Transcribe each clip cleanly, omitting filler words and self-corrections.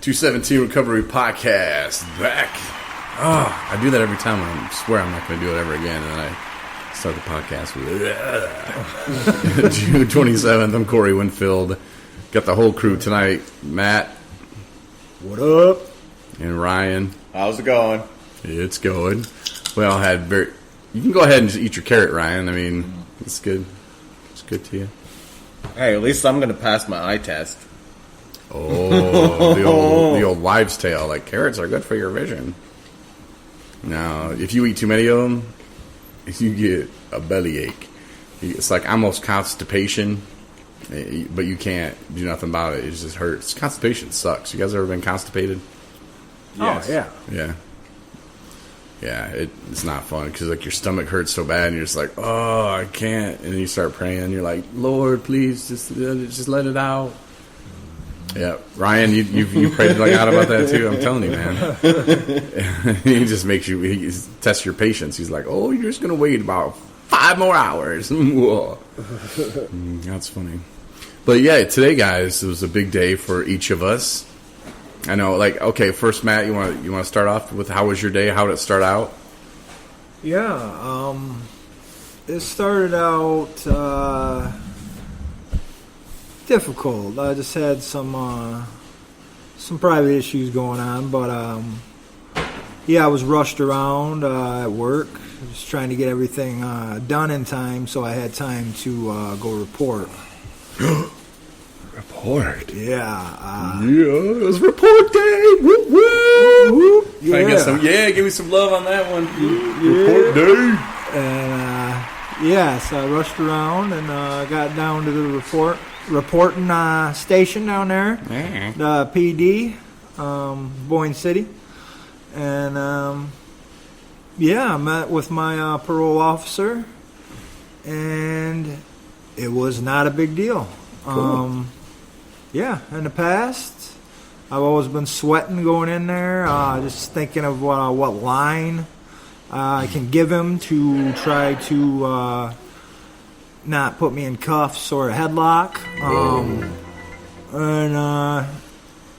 217 Recovery Podcast back. Oh, I do that every time. I swear I'm not going to do it ever again. And then I start the podcast with June 27th. I'm Corey Winfield. Got the whole crew tonight. Matt. What up? And Ryan. How's it going? It's going. We all had very... You can go ahead and just eat your carrot, Ryan. I mean, it's good. It's good to you. Hey, at least I'm going to pass my eye test. Oh, the old wives' tale. Like, carrots are good for your vision. Now, if you eat too many of them, you get a bellyache. It's like almost constipation, but you can't do nothing about it. It just hurts. Constipation sucks. You guys ever been constipated? Yes. Oh, yeah. Yeah. Yeah, it's not fun because like your stomach hurts so bad and you're just like, oh, I can't. And then you start praying. You're like, Lord, please just let it out. Yeah, Ryan, you prayed like out about that too. I'm telling you, man. He just makes you test your patience. He's like, oh, you're just gonna wait about 5 more hours. Whoa. That's funny. But yeah, today, guys, it was a big day for each of us. I know, like, okay, first, Matt, you want to start off with how was your day? How did it start out? Yeah, it started out difficult. I just had some private issues going on, but yeah, I was rushed around at work, just trying to get everything done in time, so I had time to go report. Report. Yeah. It was report day. Woo woo. Yeah. Give me some love on that one. Yeah. Report day. And so I rushed around and got down to the reporting station down there, the PD, Boyne City, and I met with my parole officer, and it was not a big deal. Cool. In the past, I've always been sweating going in there, just thinking of what line I can give him to try to not put me in cuffs or a headlock.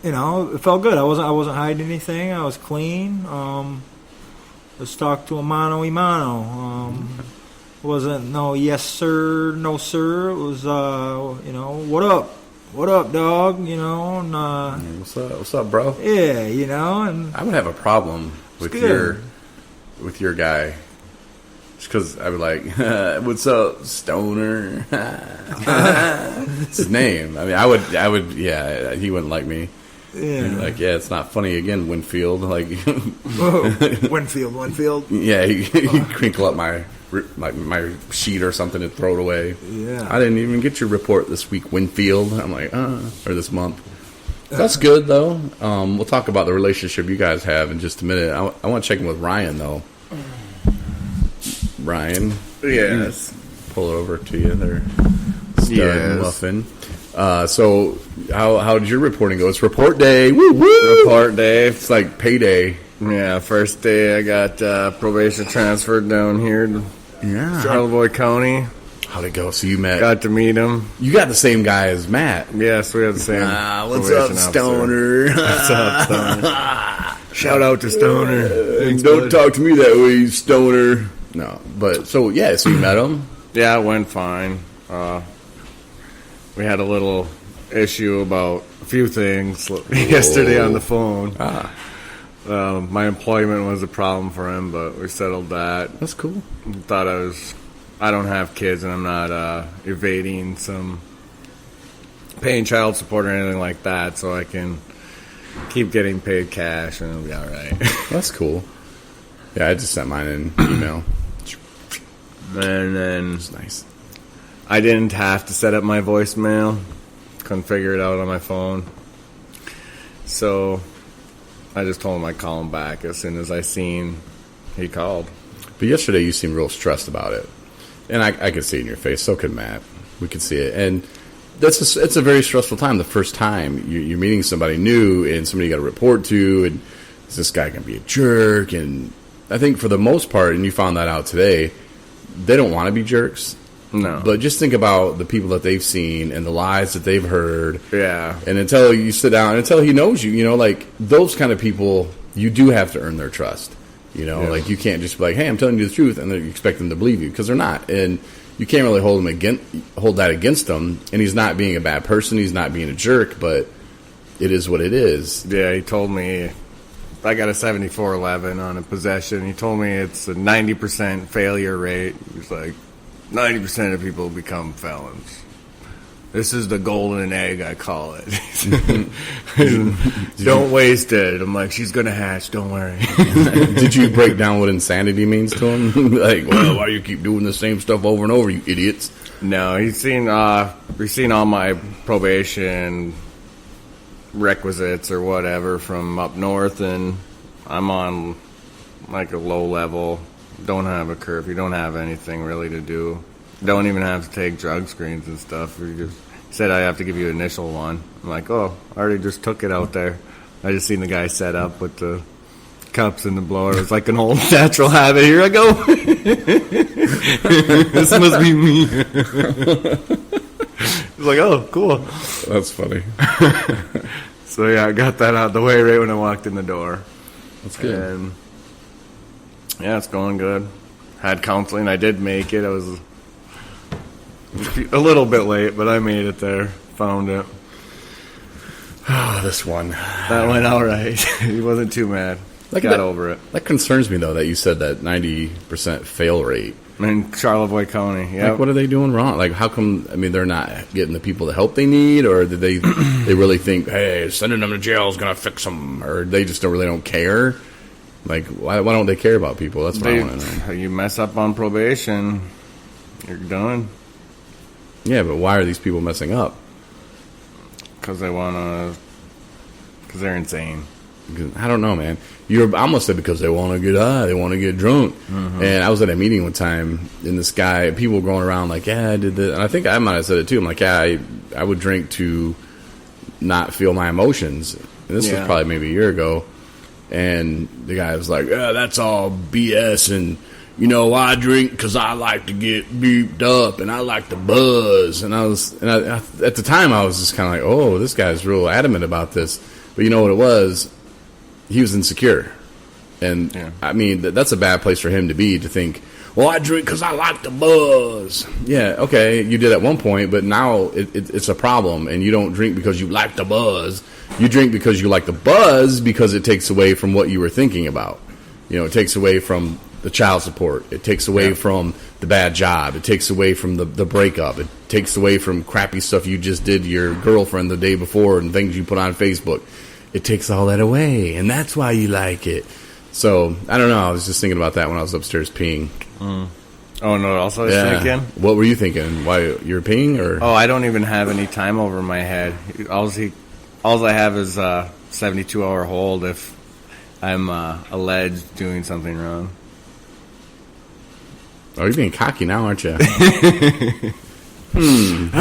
It felt good. I wasn't hiding anything. I was clean. Just talked to him mano a mano. Wasn't no yes sir, no sir. It was what up, dog? And What's up, bro? Yeah, and I would have a problem with your guy. Just because I would like, what's up, stoner? It's his name. I mean, I would, yeah, he wouldn't like me. Yeah. Like, yeah, it's not funny again, Winfield. Like, Winfield. Yeah, he'd crinkle up my sheet or something and throw it away. Yeah. I didn't even get your report this week, Winfield. I'm like, or this month. That's good, though. We'll talk about the relationship you guys have in just a minute. I want to check in with Ryan, though. Ryan. Yes. Pull it over to you there. Stud muffin. So how did your reporting go? It's report day. Woo woo! Report day. It's like payday. Yeah, first day I got probation transferred down here to Charlevoix County. How'd it go? So you met... Got to meet him. You got the same guy as Matt. Yes, we had the same what's up, Stoner? What's up, Stoner? Shout out to Stoner. Don't talk to me that way, Stoner. No, but so you met him? Yeah, it went fine. We had a little issue about a few things yesterday on the phone. My employment was a problem for him, but we settled that. That's cool. I don't have kids, and I'm not evading paying child support or anything like that, so I can keep getting paid cash, and it'll be all right. That's cool. Yeah, I just sent mine in email. And then it's nice. I didn't have to set up my voicemail. Couldn't figure it out on my phone. So I just told him I'd call him back as soon as I seen he called. But yesterday you seemed real stressed about it. And I could see it in your face. So could Matt. We could see it. And it's a very stressful time. The first time you're meeting somebody new and somebody you got to report to. And is this guy going to be a jerk? And I think for the most part, and you found that out today, they don't want to be jerks. No. But just think about the people that they've seen and the lies that they've heard. Yeah. And until you sit down, until he knows you, like those kind of people, you do have to earn their trust. Yeah. Like you can't just be like, hey, I'm telling you the truth, and then you expect them to believe you, because they're not. And you can't really hold that against him. And he's not being a bad person. He's not being a jerk, but it is what it is. Yeah, he told me I got a 74-11 on a possession. He told me it's a 90% failure rate. He's like, 90% of people become felons. This is the golden egg, I call it. Don't waste it. I'm like, she's going to hatch, don't worry. Did you break down what insanity means to him? Like, well, why do you keep doing the same stuff over and over, you idiots? No, he's seen all my probation requisites or whatever from up north, and I'm on like a low level. Don't have a curfew. Don't have anything really to do. Don't even have to take drug screens and stuff. He just said I have to give you an initial one. I'm like, oh, I already just took it out there. I just seen the guy set up with the cups and the blower. It's like an old natural habit. Here I go. This must be me. He's like, oh, cool. That's funny. So yeah, I got that out the way right when I walked in the door. That's good. And yeah, it's going good. Had counseling. I did make it. I was a little bit late, but I made it there. Found it. Oh, this one. That went all right. He wasn't too mad. Got over it. That concerns me, though, that you said that 90% fail rate. In Charlevoix County, yeah. Like, what are they doing wrong? Like, how come, they're not getting the people the help they need? Or did they really think, hey, sending them to jail is going to fix them? Or they just don't care? Like, why don't they care about people? That's what I want to know. You mess up on probation, you're done. Yeah, but why are these people messing up? Because they're insane. I don't know, man. I almost said because they want to get high, they want to get drunk. Mm-hmm. And I was at a meeting one time, and this guy, people going around like, yeah, I did this. And I think I might have said it too. I'm like, yeah, I would drink to not feel my emotions. And this was probably maybe a year ago. And the guy was like, yeah, that's all BS. And, I drink because I like to get beeped up and I like to buzz. And I at the time, I was just kind of like, oh, this guy's real adamant about this. But you know what it was? He was insecure. And, that's a bad place for him to be, to think, well, I drink because I like to buzz. Yeah, okay, you did at one point, but now it's a problem, and you don't drink because you like to buzz. You drink because you like to buzz because it takes away from what you were thinking about. It takes away from the child support. It takes away from the bad job. It takes away from the breakup. It takes away from crappy stuff you just did to your girlfriend the day before and things you put on Facebook. It takes all that away, and that's why you like it. So, I don't know. I was just thinking about that when I was upstairs peeing. Mm. Oh, no, also I was thinking? What were you thinking? Why, you were peeing? Or? Oh, I don't even have any time over my head. All I have is a 72-hour hold if I'm alleged doing something wrong. Oh, you're being cocky now, aren't you? How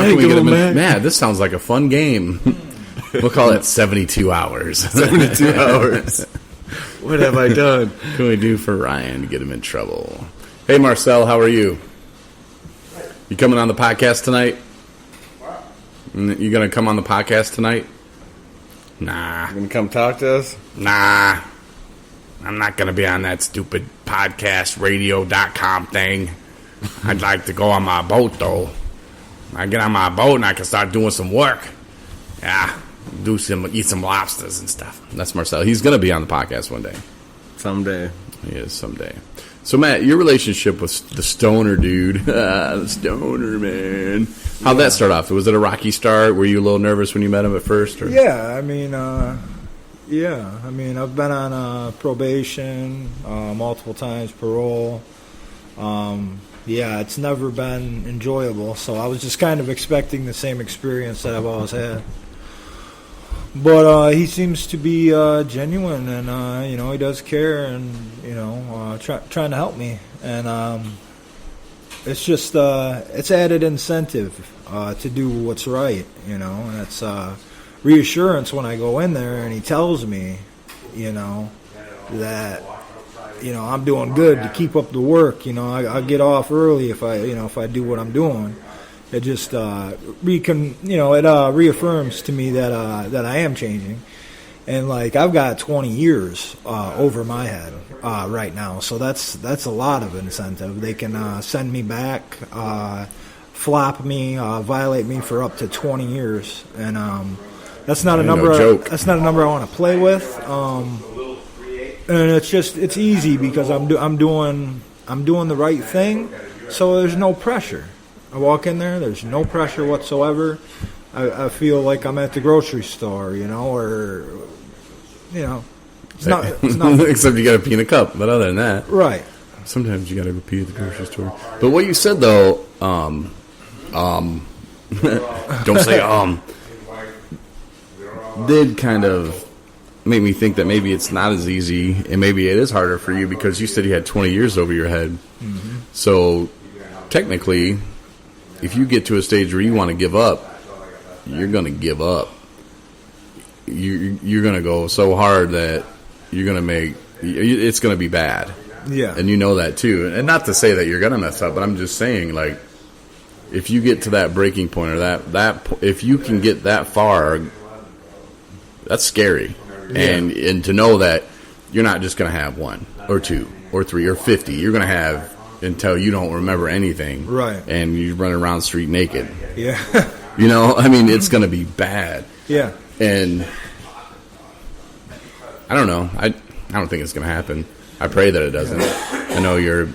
can we get him in? Man, this sounds like a fun game. We'll call it 72 hours. 72 hours. What have I done? What can we do for Ryan to get him in trouble? Hey, Marcel, how are you? You coming on the podcast tonight? What? You going to come on the podcast tonight? Nah. You going to come talk to us? Nah. I'm not going to be on that stupid podcastradio.com thing. I'd like to go on my boat, though. I get on my boat and I can start doing some work. Yeah. Eat some lobsters and stuff. That's Marcel. He's going to be on the podcast one day. Someday. He is someday. So, Matt, your relationship with the stoner dude, the stoner man, how'd that start off? Was it a rocky start? Were you a little nervous when you met him at first? Or? Yeah, I've been on probation, multiple times parole. It's never been enjoyable, so I was just kind of expecting the same experience that I've always had. But he seems to be genuine, and he does care, and trying to help me, and it's just it's added incentive to do what's right, and it's reassurance when I go in there and he tells me, that I'm doing good to keep up the work. I get off early if I do what I'm doing. It just reaffirms to me that I am changing, and like I've got 20 years over my head right now, so that's a lot of incentive. They can send me back, flop me, violate me for up to 20 years, and that's not a number. Joke. That's not a number I want to play with. And it's easy because I'm doing the right thing, so there's no pressure. I walk in there's no pressure whatsoever. I feel like I'm at the grocery store, or it's not Except you got to pee in a cup. But other than that, right. Sometimes you got to go pee at the grocery store. But what you said though, don't say did kind of make me think that maybe it's not as easy, and maybe it is harder for you because you said you had 20 years over your head. Mm-hmm. So technically, if you get to a stage where you want to give up, you're going to give up. You're going to go so hard that you're going to it's going to be bad. Yeah. And you know that too. And not to say that you're going to mess up, but I'm just saying, like, if you get to that breaking point or that if you can get that far, that's scary. Yeah. And to know that you're not just going to have 1 or 2 or 3 or 50. You're going to have until you don't remember anything. Right. And you run around the street naked. Yeah. It's going to be bad. Yeah. And I don't know. I don't think it's going to happen. I pray that it doesn't. I know you're a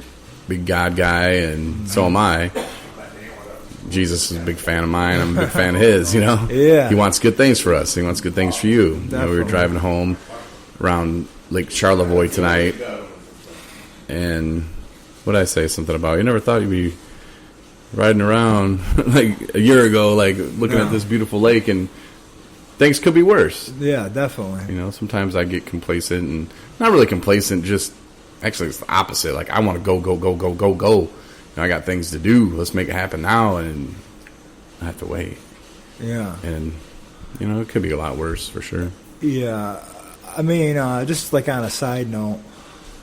big God guy, and so am I. Jesus is a big fan of mine. I'm a big fan of his, Yeah. He wants good things for us. He wants good things for you. We were driving home around Lake Charlevoix tonight, and what did I say? Something about, you never thought you'd be riding around like a year ago, like looking at this beautiful lake, and things could be worse. Yeah, definitely. Sometimes I get complacent, and not really complacent, just actually it's the opposite. Like I want to go. I got things to do. Let's make it happen now, and I have to wait. Yeah. And, it could be a lot worse for sure. Yeah. I mean, just like on a side note,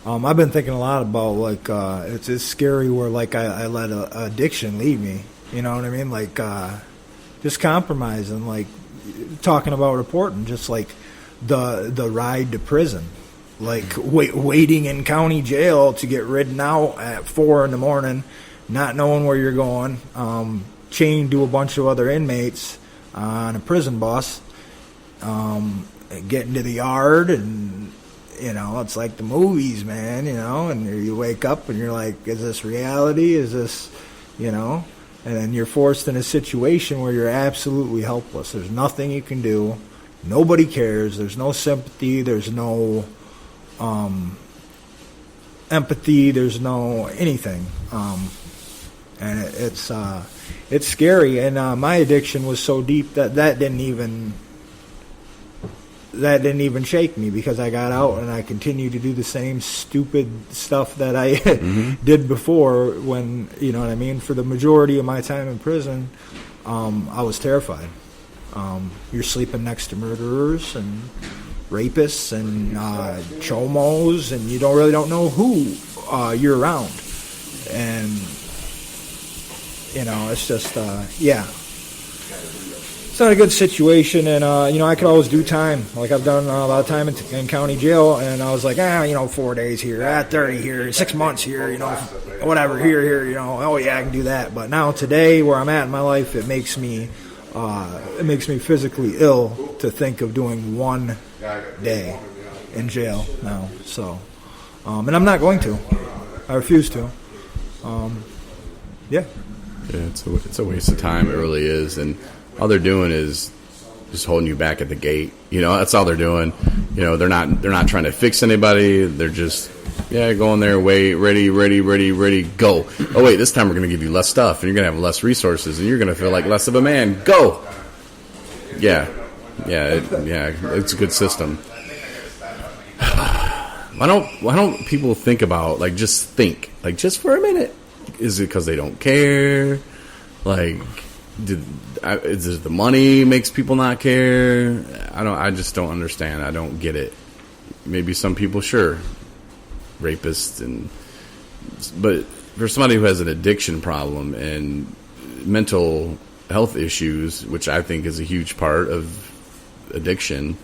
I've been thinking a lot about, like, it's scary where, like, I let addiction lead me. You know what I mean? Like, just compromising, like, talking about reporting, just like the ride to prison. Like waiting in county jail to get ridden out at 4 a.m, not knowing where you're going, chained to a bunch of other inmates on a prison bus, getting to the yard, and it's like the movies, man. And you wake up and you're like, is this reality? Is this, and then you're forced in a situation where you're absolutely helpless. There's nothing you can do. Nobody cares. There's no sympathy. There's no empathy. There's no anything, and it's scary. And my addiction was so deep that didn't even shake me, because I got out and I continued to do the same stupid stuff that I did before. When for the majority of my time in prison, I was terrified. You're sleeping next to murderers and rapists and chomos, and you don't know who you're around, and it's just it's not a good situation. And I could always do time. Like I've done a lot of time in county jail, and I was like 4 days here, 30 here, 6 months here, whatever, here, oh yeah, I can do that. But now today, where I'm at in my life, it makes me physically ill to think of doing 1 day in jail now. So, and I'm not going to. I refuse to. Yeah, it's a waste of time. It really is, and all they're doing is just holding you back at the gate. That's all they're doing. They're not trying to fix anybody. They're just going there, wait, ready, go. Oh wait, this time we're going to give you less stuff, and you're going to have less resources, and you're going to feel like less of a man. Go. It's a good system. Why don't people think about, like, just think, like, just for a minute? Is it because they don't care? Like, is it the money makes people not care? I just don't understand. I don't get it. Maybe some people, sure. rapists, but for somebody who has an addiction problem and mental health issues, which I think is a huge part of addiction,